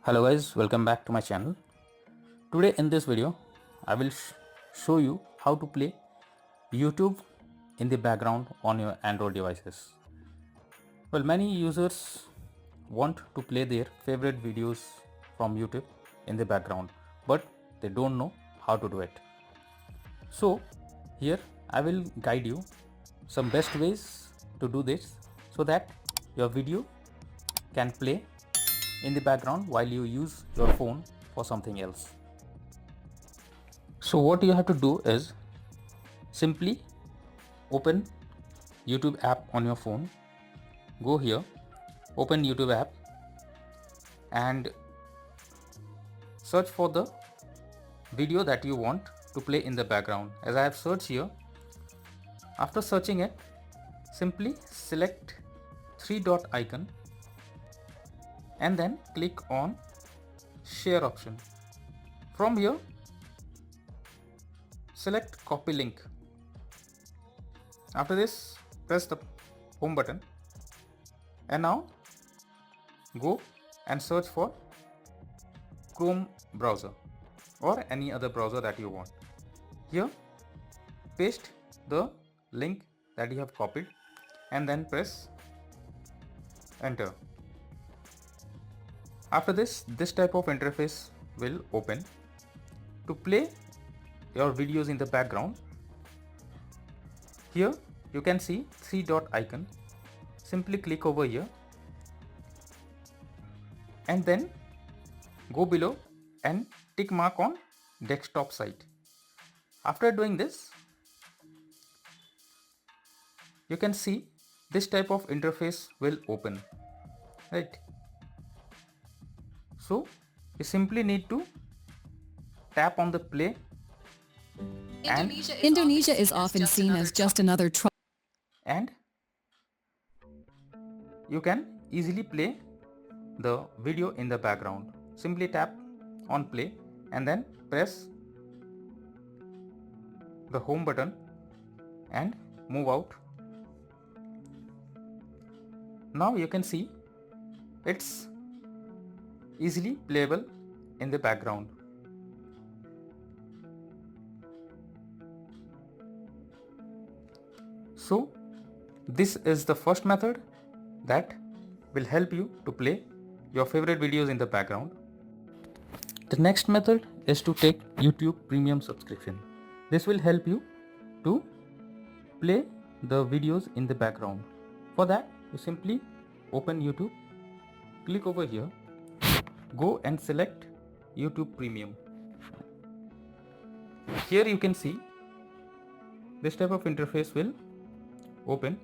Hello guys, welcome back to my channel. Today in this video I will show you how to play YouTube in the background on your Android devices. Well, many users want to play their favorite videos from YouTube in the background, but they don't know how to do it. So here I will guide you some best ways to do this so that your video can play in the background while you use your phone for something else. So what you have to do is simply open YouTube app on your phone. Go here, open YouTube app and search for the video that you want to play in the background. As I have searched here, after searching it, simply select three dot icon and then click on share option. From here, select copy link. After this, press the home button and now go and search for Chrome browser or any other browser that you want. Here, paste the link that you have copied and then press enter. After this type of interface will open. To play your videos in the background, here you can see three dot icon. Simply click over here and then go below and tick mark on desktop site. After doing this, you can see this type of interface will open, right? So you simply need to tap on the play and Indonesia is often seen as just another and you can easily play the video in the background. Simply tap on play and then press the home button and move out. Now you can see it's easily playable in the background. So this is the first method that will help you to play your favorite videos in the background. The next method is to take YouTube Premium subscription. This will help you to play the videos in the background. For that, you simply open YouTube, click over here, go and select YouTube Premium. Here you can see this type of interface will open.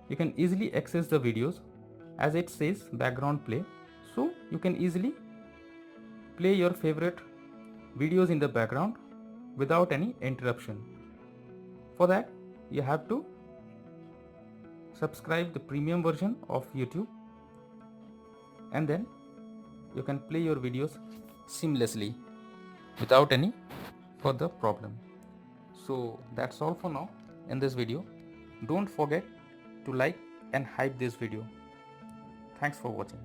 You can easily access the videos as it says background play, so you can easily play your favorite videos in the background without any interruption. For that, you have to subscribe the premium version of YouTube and then you can play your videos seamlessly without any further problem. So that's all for now in this video. Don't forget to like and hype this video. Thanks for watching.